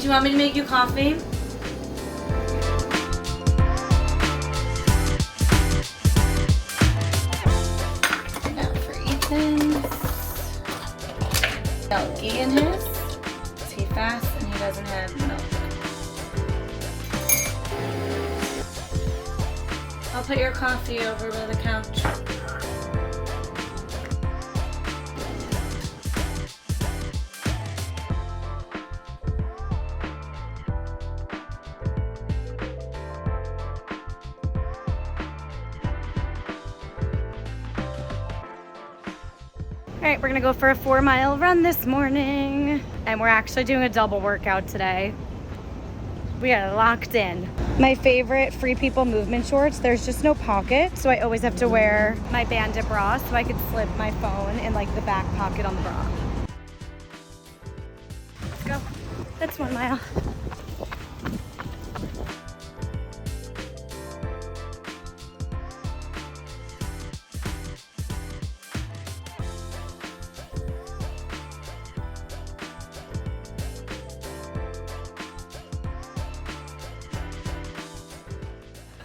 you want me to make you coffee? Now for Ethan's. Milky in his. Is he fast and he doesn't have milk? I'll put your coffee over by the couch. All right, we're gonna go for a 4-mile run this morning. And we're actually doing a double workout today. We are locked in. My favorite Free People movement shorts, there's just no pocket, so I always have to wear my bandit bra so I could slip my phone in like the back pocket on the bra. Let's go. That's 1 mile.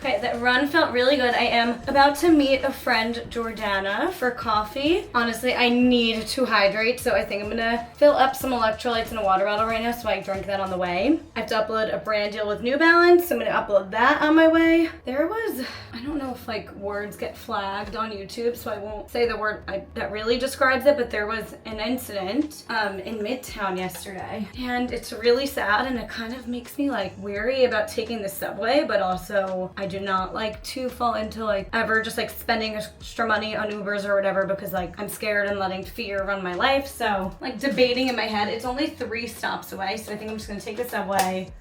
Okay, that run felt really good. I am about to meet a friend, Jordana, for coffee. Honestly, I need to hydrate, so I think I'm gonna fill up some electrolytes in a water bottle right now so I can drink that on the way. I have to upload a brand deal with New Balance, so I'm gonna upload that on my way. There was, I don't know if like words get flagged on YouTube, so I won't say the word that really describes it, but there was an incident in Midtown yesterday. And it's really sad, and it kind of makes me like weary about taking the subway, but also I do not like to fall into like ever just like spending extra money on Ubers or whatever because like I'm scared and letting fear run my life. So like debating in my head, it's only 3 stops away, so I think I'm just gonna take the subway.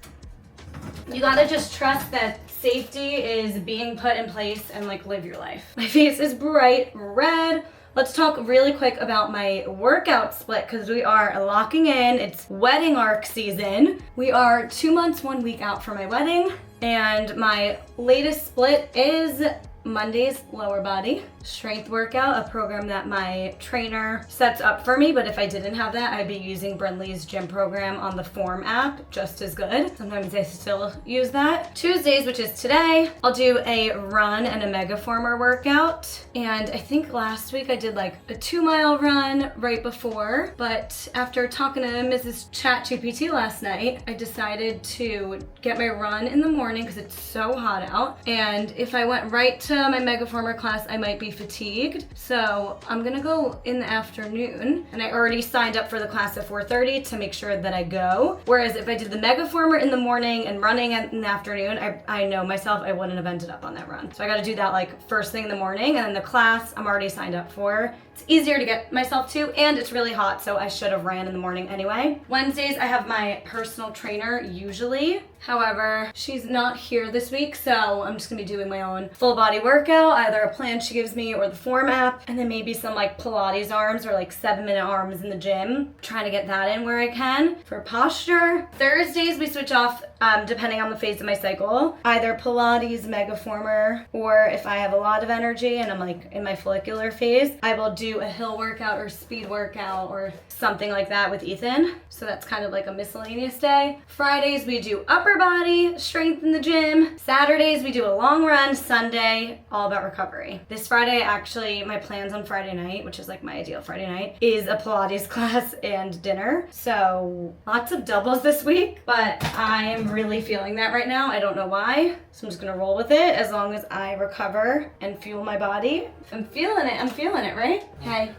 You gotta just trust that safety is being put in place and like live your life. My face is bright red. Let's talk really quick about my workout split because we are locking in. It's wedding arc season. We are 2 months, 1 week out from my wedding. And my latest split is Monday's lower body strength workout, a program that my trainer sets up for me, but if I didn't have that, I'd be using Brindley's gym program on the Form app just as good. Sometimes I still use that. Tuesdays, which is today, I'll do a run and a Megaformer workout. And I think last week I did like a 2-mile run right before, but after talking to Mrs. ChatGPT last night, I decided to get my run in the morning because it's so hot out. And if I went right to my Megaformer class, I might be fatigued. So I'm gonna go in the afternoon, and I already signed up for the class at 4:30 to make sure that I go. Whereas if I did the Megaformer in the morning and running in the afternoon, I know myself I wouldn't have ended up on that run. So I gotta do that like first thing in the morning, and then the class I'm already signed up for. It's easier to get myself to, and it's really hot, so I should have ran in the morning anyway. Wednesdays, I have my personal trainer usually. However, she's not here this week, so I'm just gonna be doing my own full body workout, either a plan she gives me or the Form app, and then maybe some like Pilates arms or like 7-minute arms in the gym. Trying to get that in where I can. For posture, Thursdays we switch off depending on the phase of my cycle. Either Pilates, Megaformer, or if I have a lot of energy and I'm like in my follicular phase, I will do a hill workout or speed workout or something like that with Ethan. So that's kind of like a miscellaneous day. Fridays we do upper body strength in the gym. Saturdays we do a long run. Sunday, all about recovery. This Friday, actually, my plans on Friday night, which is like my ideal Friday night, is a Pilates class and dinner. So lots of doubles this week, but I am really feeling that right now. I don't know why. So I'm just gonna roll with it as long as I recover and fuel my body. If I'm feeling it, I'm feeling it, right? Hey,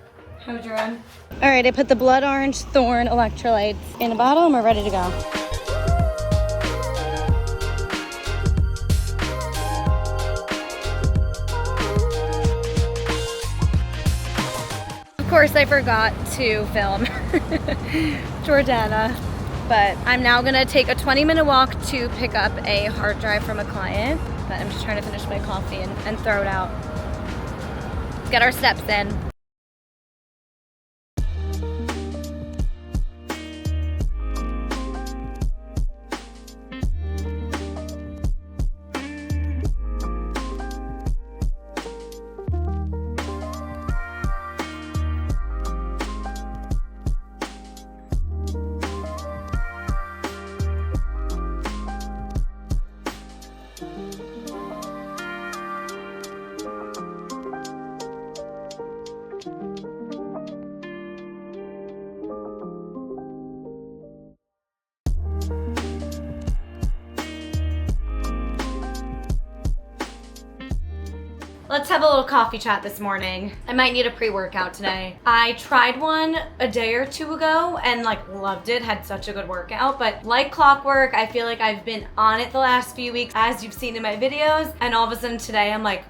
how would you run? All right, I put the blood orange thorn electrolytes in a bottle and we're ready to go. Of course, I forgot to film Jordana, but I'm now gonna take a 20-minute walk to pick up a hard drive from a client, but I'm just trying to finish my coffee and throw it out. Get our steps in. let's have a little coffee chat this morning. I might need a pre-workout today. I tried one a day or two ago and like loved it, had such a good workout, but like clockwork, I feel like I've been on it the last few weeks, as you've seen in my videos, and all of a sudden today I'm like,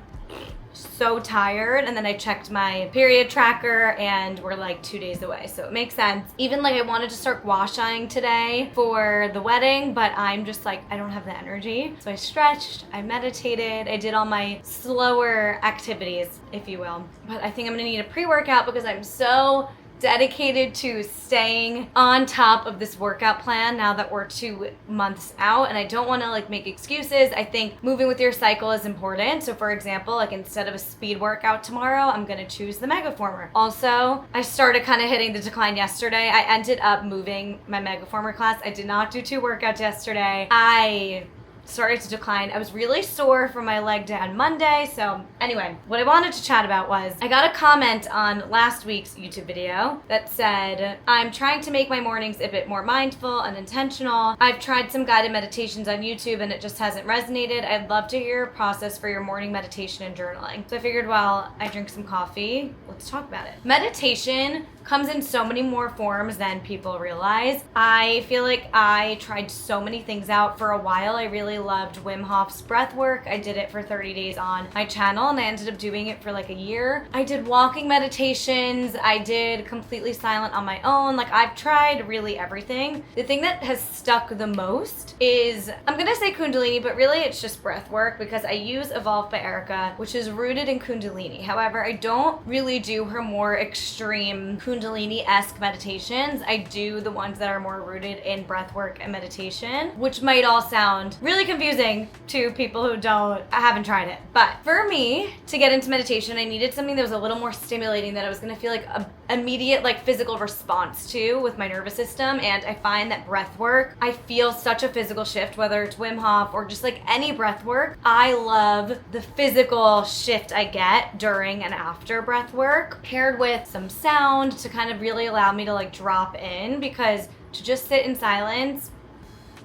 so tired, and then I checked my period tracker and we're like 2 days away, so it makes sense. Even like I wanted to start gua shaing today for the wedding, but I'm just like, I don't have the energy. So I stretched, I meditated, I did all my slower activities, if you will. But I think I'm gonna need a pre-workout because I'm so dedicated to staying on top of this workout plan now that we're 2 months out, and I don't want to like make excuses. I think moving with your cycle is important. So for example, like instead of a speed workout tomorrow, I'm gonna choose the Megaformer. Also, I started kind of hitting the decline yesterday. I ended up moving my Megaformer class. I did not do 2 workouts yesterday. I started to decline. I was really sore from my leg day on Monday. So anyway, what I wanted to chat about was I got a comment on last week's YouTube video that said, I'm trying to make my mornings a bit more mindful and intentional. I've tried some guided meditations on YouTube and it just hasn't resonated. I'd love to hear your process for your morning meditation and journaling. So I figured while I drink some coffee, let's talk about it. Meditation comes in so many more forms than people realize. I feel like I tried so many things out for a while. I really loved Wim Hof's breath work. I did it for 30 days on my channel and I ended up doing it for like a year. I did walking meditations. I did completely silent on my own. Like I've tried really everything. The thing that has stuck the most is, I'm gonna say Kundalini, but really it's just breath work because I use Evolved by Erica, which is rooted in Kundalini. However, I don't really do her more extreme Kundalini-esque meditations. I do the ones that are more rooted in breath work and meditation, which might all sound really confusing to people who haven't tried it. But for me, to get into meditation, I needed something that was a little more stimulating, that I was gonna feel like an immediate like physical response to with my nervous system. And I find that breath work, I feel such a physical shift, whether it's Wim Hof or just like any breath work. I love the physical shift I get during and after breath work, paired with some sound to kind of really allow me to like drop in, because to just sit in silence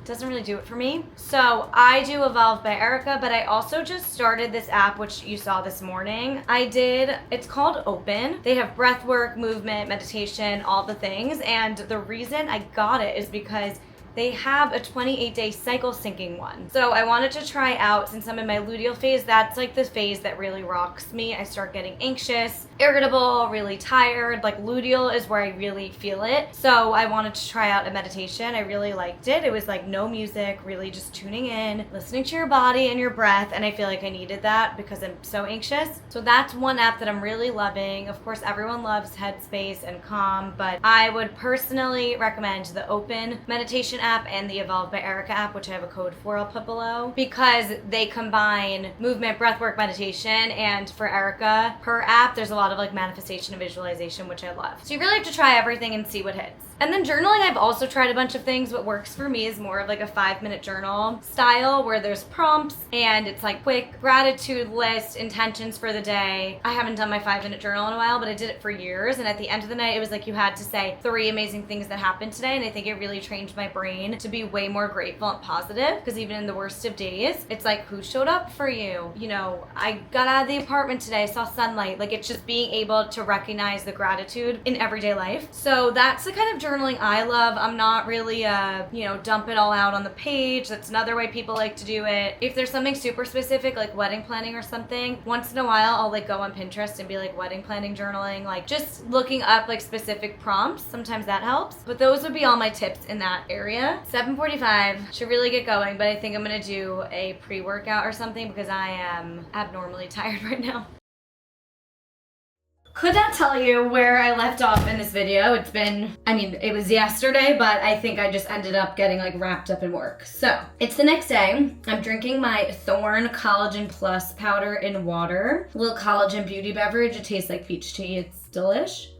doesn't really do it for me. So I do Evolved by Erica, but I also just started this app, which you saw this morning. It's called Open. They have breath work, movement, meditation, all the things. And the reason I got it is because they have a 28-day cycle syncing one. So I wanted to try out, since I'm in my luteal phase, that's like the phase that really rocks me. I start getting anxious, irritable, really tired. Like luteal is where I really feel it. So I wanted to try out a meditation. I really liked it. It was like no music, really just tuning in, listening to your body and your breath. And I feel like I needed that because I'm so anxious. So that's one app that I'm really loving. Of course, everyone loves Headspace and Calm, but I would personally recommend the Open meditation app and the Evolved by Erica app, which I have a code for, I'll put below, because they combine movement, breathwork, meditation. And for Erica, her app, there's a lot of like manifestation and visualization, which I love. So you really have to try everything and see what hits. And then journaling, I've also tried a bunch of things. What works for me is more of like a 5-minute journal style where there's prompts and it's like quick gratitude list, intentions for the day. I haven't done my 5-minute journal in a while, but I did it for years. And at the end of the night, it was like you had to say 3 amazing things that happened today. And I think it really trained my brain to be way more grateful and positive, because even in the worst of days, it's like, who showed up for you? You know, I got out of the apartment today, I saw sunlight. Like it's just being able to recognize the gratitude in everyday life. So that's the kind of journaling I love. I'm not really dump it all out on the page. That's another way people like to do it. If there's something super specific like wedding planning or something, once in a while I'll like go on Pinterest and be like wedding planning journaling, like just looking up like specific prompts. Sometimes that helps. But those would be all my tips in that area. 7:45, should really get going, but I think I'm gonna do a pre-workout or something because I am abnormally tired right now. Could not tell you where I left off in this video. It was yesterday, but I think I just ended up getting like wrapped up in work. So it's the next day. I'm drinking my Thorne Collagen Plus powder in water. A little collagen beauty beverage. It tastes like peach tea. It's delish.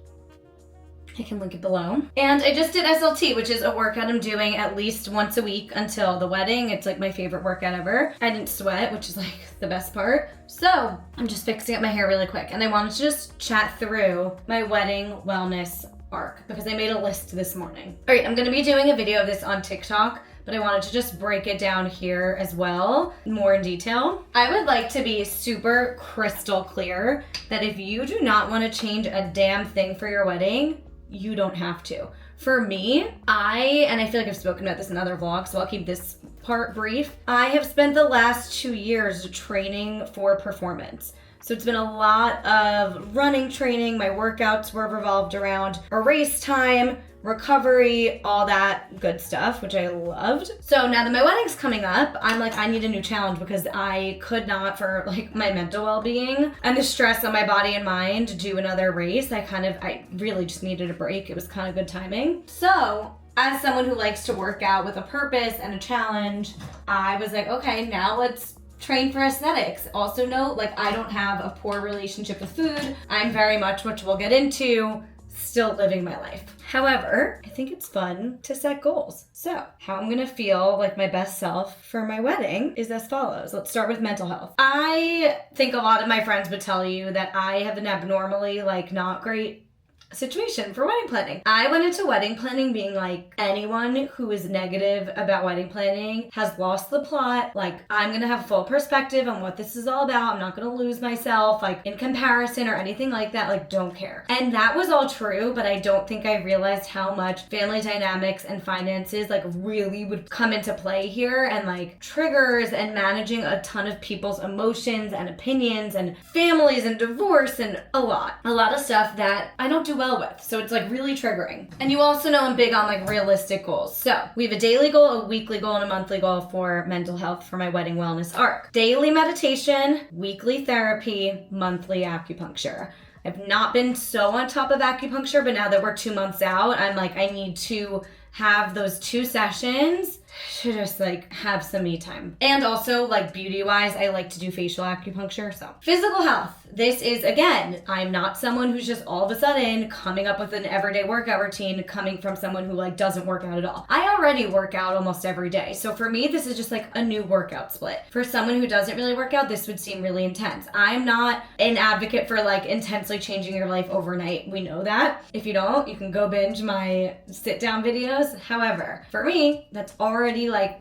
I can link it below. And I just did SLT, which is a workout I'm doing at least once a week until the wedding. It's like my favorite workout ever. I didn't sweat, which is like the best part. So I'm just fixing up my hair really quick. And I wanted to just chat through my wedding wellness arc because I made a list this morning. All right, I'm gonna be doing a video of this on TikTok, but I wanted to just break it down here as well, more in detail. I would like to be super crystal clear that if you do not want to change a damn thing for your wedding, you don't have to. For me, and I feel like I've spoken about this in other vlogs, so I'll keep this part brief. I have spent the last 2 years training for performance. So it's been a lot of running training. My workouts were revolved around a race time, recovery, all that good stuff, which I loved. So now that my wedding's coming up, I'm like, I need a new challenge because I could not, for like my mental well-being and the stress on my body and mind, do another race. I really just needed a break. It was kind of good timing. So as someone who likes to work out with a purpose and a challenge, I was like, okay, now let's train for aesthetics. Also note, like, I don't have a poor relationship with food. I'm very much, which we'll get into, still living my life. However, I think it's fun to set goals. So how I'm gonna feel like my best self for my wedding is as follows. Let's start with mental health. I think a lot of my friends would tell you that I have an abnormally not great situation for wedding planning. I went into wedding planning being like, anyone who is negative about wedding planning has lost the plot. Like, I'm gonna have full perspective on what this is all about. I'm not gonna lose myself in comparison or anything like that. Like, don't care. And that was all true, but I don't think I realized how much family dynamics and finances really would come into play here, and triggers and managing a ton of people's emotions and opinions and families and divorce and a lot of stuff that I don't do well with. So it's really triggering. And you also know I'm big on realistic goals. So we have a daily goal, a weekly goal, and a monthly goal for mental health for my wedding wellness arc. Daily meditation, weekly therapy, monthly acupuncture. I've not been so on top of acupuncture, but now that we're 2 months out, I'm I need to have those 2 sessions to just have some me time. And also beauty wise, I like to do facial acupuncture. So physical health. This is, again, I'm not someone who's just all of a sudden coming up with an everyday workout routine coming from someone who doesn't work out at all. I already work out almost every day. So for me, this is just a new workout split. For someone who doesn't really work out, this would seem really intense. I'm not an advocate for intensely changing your life overnight. We know that. If you don't, you can go binge my sit down videos. However, for me, that's already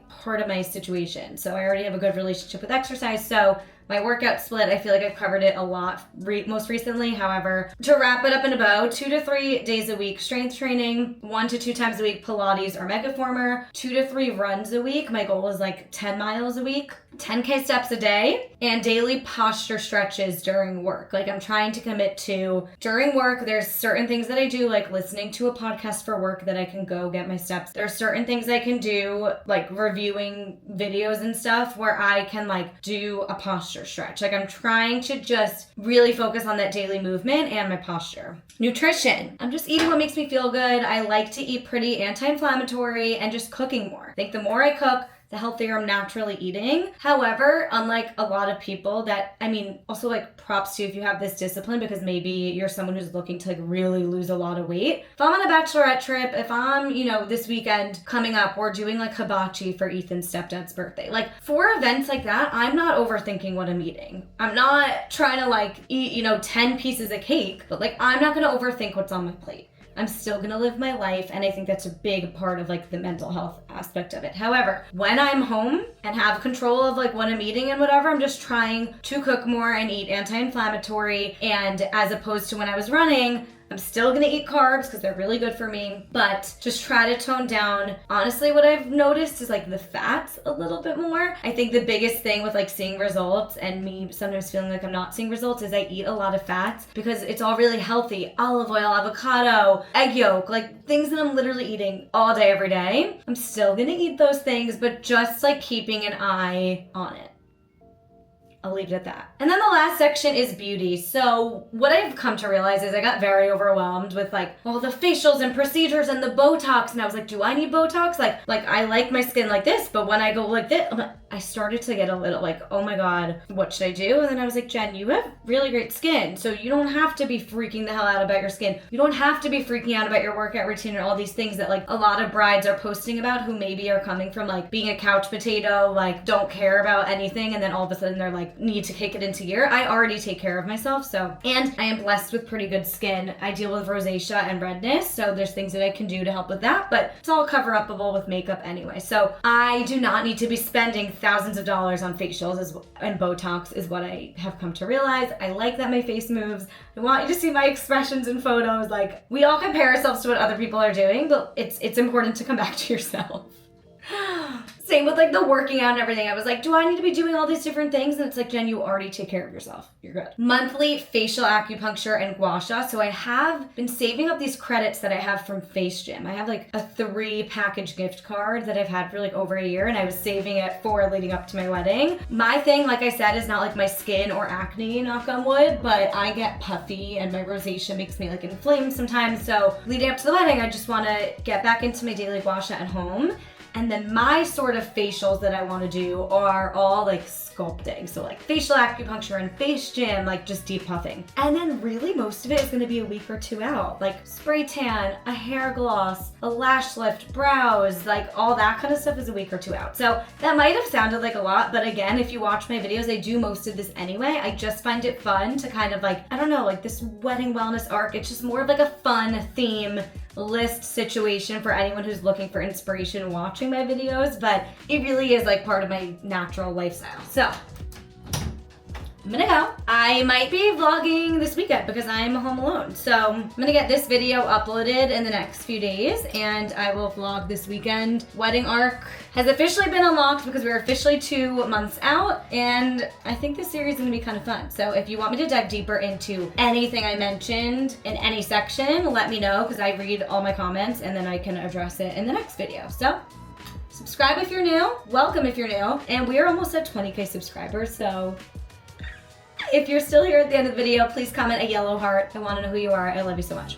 part of my situation. So I already have a good relationship with exercise. So my workout split, I feel like I've covered it a lot most recently. However, to wrap it up in a bow, 2 to 3 days a week strength training, 1 to 2 times a week Pilates or Megaformer, 2 to 3 runs a week. My goal is 10 miles a week, 10K steps a day, and daily posture stretches during work. I'm trying to commit to, during work, there's certain things that I do, listening to a podcast for work that I can go get my steps. There's certain things I can do, reviewing videos and stuff where I can do a posture stretch. I'm trying to just really focus on that daily movement and my posture. Nutrition. I'm just eating what makes me feel good. I like to eat pretty anti-inflammatory and just cooking more. I think the more I cook, the healthier I'm naturally eating. However, unlike a lot of people also props to you if you have this discipline, because maybe you're someone who's looking to really lose a lot of weight. If I'm on a bachelorette trip, if I'm, this weekend coming up, we're doing hibachi for Ethan's stepdad's birthday. For events like that, I'm not overthinking what I'm eating. I'm not trying to eat, 10 pieces of cake, but I'm not gonna overthink what's on my plate. I'm still gonna live my life, and I think that's a big part of the mental health aspect of it. However, when I'm home and have control of what I'm eating and whatever, I'm just trying to cook more and eat anti-inflammatory, and as opposed to when I was running, I'm still gonna eat carbs because they're really good for me, but just try to tone down. Honestly, what I've noticed is the fats a little bit more. I think the biggest thing with seeing results and me sometimes feeling I'm not seeing results is I eat a lot of fats because it's all really healthy. Olive oil, avocado, egg yolk, things that I'm literally eating all day, every day. I'm still gonna eat those things, but just keeping an eye on it. I'll leave it at that. And then the last section is beauty. So what I've come to realize is I got very overwhelmed with all the facials and procedures and the Botox. And I was do I need Botox? I like my skin like this, but when I go this, I started to get a little oh my God, what should I do? And then I was Jen, you have really great skin. So you don't have to be freaking the hell out about your skin. You don't have to be freaking out about your workout routine and all these things that a lot of brides are posting about who maybe are coming from being a couch potato, don't care about anything. And then all of a sudden they're like need to kick it into gear. I already take care of myself, so, and I am blessed with pretty good skin. I deal with rosacea and redness, so there's things that I can do to help with that, but it's all cover-upable with makeup anyway. So I do not need to be spending thousands of dollars on facials and Botox is what I have come to realize. I like that my face moves. I want you to see my expressions in photos. Like, we all compare ourselves to what other people are doing, but it's important to come back to yourself. Same with like the working out and everything. I was like, do I need to be doing all these different things? And it's like, Jen, you already take care of yourself. You're good. Monthly facial acupuncture and gua sha. So I have been saving up these credits that I have from Face Gym. I have like a 3-package gift card that I've had for like over a year, and I was saving it for leading up to my wedding. My thing, like I said, is not like my skin or acne, knock on wood, but I get puffy and my rosacea makes me like inflamed sometimes. So leading up to the wedding, I just want to get back into my daily gua sha at home. And then my sort of facials that I want to do are all like sculpting. So like facial acupuncture and Face Gym, like just deep puffing. And then really most of it is going to be a week or 2 out. Like spray tan, a hair gloss, a lash lift, brows, like all that kind of stuff is a week or 2 out. So that might have sounded like a lot, but again, if you watch my videos, I do most of this anyway. I just find it fun to kind of like, I don't know, like this wedding wellness arc. It's just more of like a fun theme list situation for anyone who's looking for inspiration watching my videos, but it really is like part of my natural lifestyle. So I'm gonna go. I might be vlogging this weekend because I'm home alone. So I'm gonna get this video uploaded in the next few days and I will vlog this weekend. Wedding arc has officially been unlocked because we're officially 2 months out, and I think this series is gonna be kind of fun. So if you want me to dive deeper into anything I mentioned in any section, let me know because I read all my comments and then I can address it in the next video. So subscribe if you're new, welcome if you're new, and we are almost at 20K subscribers, so if you're still here at the end of the video, please comment a yellow heart. I want to know who you are. I love you so much.